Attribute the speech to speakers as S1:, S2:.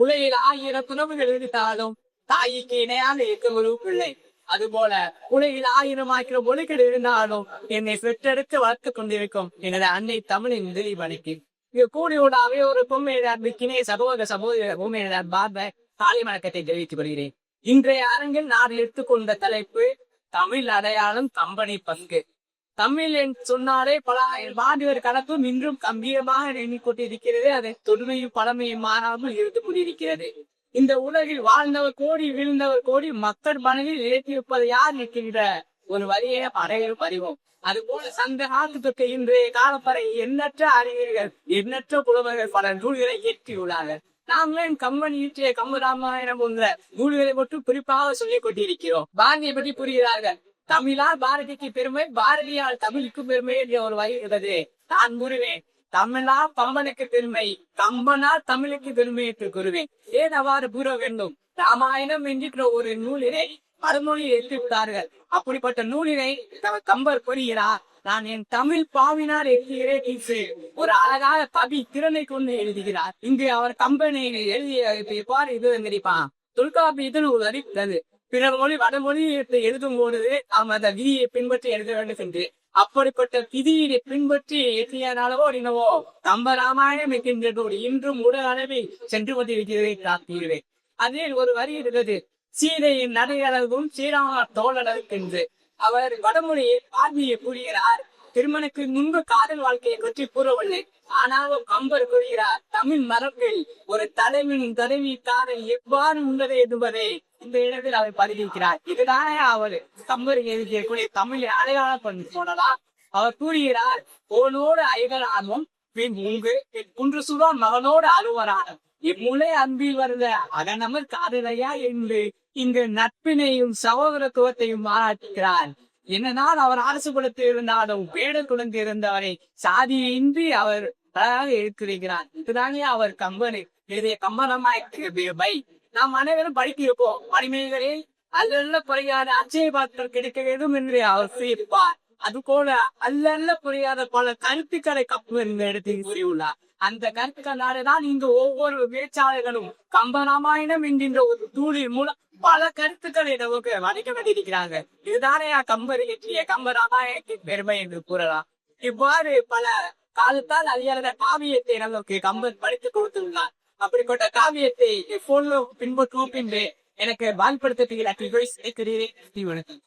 S1: உலகில் 1000 துறவுகள் இருந்தாலும் தாய்க்கு இணையாக இருக்க ஒரு பிள்ளை. அதுபோல உலகில் 1000 மொழிகள் இருந்தாலும் என்னை பெற்றெடுத்து வளர்த்து கொண்டிருக்கும் எனது அன்னை தமிழின் பணிக்கு இங்கு கூடியோட அவையோரு பொம்மையினே சகோதர சகோதர பொம்மையினர் பார்த்த காலை வணக்கத்தை தெரிவித்து வருகிறேன். இன்றைய அரங்கில் நான் எடுத்துக்கொண்ட தலைப்பு தமிழ் அடையாளம் கம்பெனி பங்கு. தமிழ் என்று சொன்னாலே பல ஆண்டுகள் கணக்கும் இன்றும் கம்பீரமாக எண்ணிக்கொண்டிருக்கிறது. அதை தொன்மையும் பழமையும் மாறாமல் இருந்து கொண்டிருக்கிறது. இந்த உலகில் வாழ்ந்தவர் கோடி வீழ்ந்தவர் கோடி மக்கள் மனதில் ஏற்றிருப்பது யார் நிற்கின்ற ஒரு வழியை அடையும் அறிவோம். அதுபோல சங்க காலத்துக்கு இன்றைய காலப்பறை எண்ணற்ற அறிஞர்கள் எண்ணற்ற புலவர்கள் பல நூல்களை இயற்றியுள்ளார்கள். நாங்களே கம்பெனி ஈற்றிய கம்பராமாயணம் போன்ற நூல்களை மட்டும் குறிப்பாக சொல்லிக் கொண்டிருக்கிறோம். பாரதியை பற்றி புரிகிறார்கள். தமிழால் பாரதிக்கு பெருமை, பாரதியால் தமிழுக்கு பெருமை என்ற ஒரு வகை உள்ளது. நான் கூறுவேன், தமிழால் கம்பனுக்கு பெருமை, கம்பனால் தமிழுக்கு பெருமை என்று கூறுவேன். ஏன் அவ்வாறு கூற வேண்டும்? ராமாயணம் என்கின்ற ஒரு நூலினை மறுமொழியை எடுத்துவிட்டார்கள். அப்படிப்பட்ட நூலினை கம்பர் கூறுகிறார், நான் என் தமிழ் பாவினார் எழுதுகிறேன். ஒரு அழகான கவி திறனை கொண்டு எழுதுகிறார். இங்கு அவர் கம்பனை எழுதிய எவ்வாறு இது நினைப்பான். தொல்காப்பியத்தில் ஒரு அறிவித்தது, பிற மொழி வடமொழி எழுதும் பொழுது அவன் அந்த விதியை பின்பற்றி எழுத வேண்டும் என்று. அப்படிப்பட்ட விதியை பின்பற்றி எழுதியனாலவோ என்னவோ கம்ப ராமாயணம் இருக்கின்றதோடு இன்றும் உடல் அளவில் சென்று கொண்டிருக்கிறதை அதில் ஒரு வரி இருக்கிறது, சீதையின் நடையளவும் ஸ்ரீராம தோழளவுக்கு. அவர் வடமொழியை பார்வையை கூறுகிறார். திருமணக்கு முன்பு காதல் வாழ்க்கையை பற்றி கூறவில்லை. ஆனாலும் கம்பர் கூறுகிறார், தமிழ் மரபில் ஒரு தலைவனின் தலைவி காதல் எவ்வாறு உள்ளது என்பதை இந்த இடத்தில் அவர் பதிவிக்கிறார். இதுதானே அவர் கம்பர் எழுதியக்கூடிய தமிழ் அடையாளம் பண்ணி சொல்லலாம். அவர் கூறுகிறார், போனோடு அயகலானும் பின் உங்கு குன்று சுடான் மகனோடு அலுவரானும் இம்முலை அன்பில் வருத அகநமர் காதலையா என்று இங்கு நட்பினையும் சகோதரத்துவத்தையும் பாராட்டுகிறார். என்னதான் அவர் அரசு குலத்தில் இருந்தாலும் பேடர் குலந்து இருந்தவரை சாதியின்றி அவர் எடுத்திருக்கிறார். இதுதானே அவர் கம்பனை எழுதிய கம்பனமாய் நாம் அனைவரும் படிக்கிறோம். மணிமேகரே அல்ல புரியாத அச்சய பாத்திரம் கிடைக்க வேண்டும் என்று அவர் கூறியிருப்பார். அது போல அல்ல புரியாத பல கருத்துக்களை கம்பன் இந்த இடத்தில் கூறியுள்ளார். அந்த கருத்துக்களால்தான் இங்கு ஒவ்வொரு பேச்சாளர்களும் கம்பராமாயணம் என்கின்ற ஒரு தூளின் மூலம் பல கருத்துக்களை நமக்கு வளைக்க வேண்டியிருக்கிறாங்க. இதுதானே கம்பர் இயற்றிய கம்பராமாயணத்தின் பெருமை என்று கூறலாம். இவ்வாறு பல காலத்தால் அறியாத காவியத்தை நமக்கு கம்பர் படித்துக் கொடுத்துள்ளார். அப்படிப்பட்ட காவியத்தை எப்பொழுதும் பின்பற்றுவோம் என்று எனக்கு வாழ்படுத்துகிறேன்.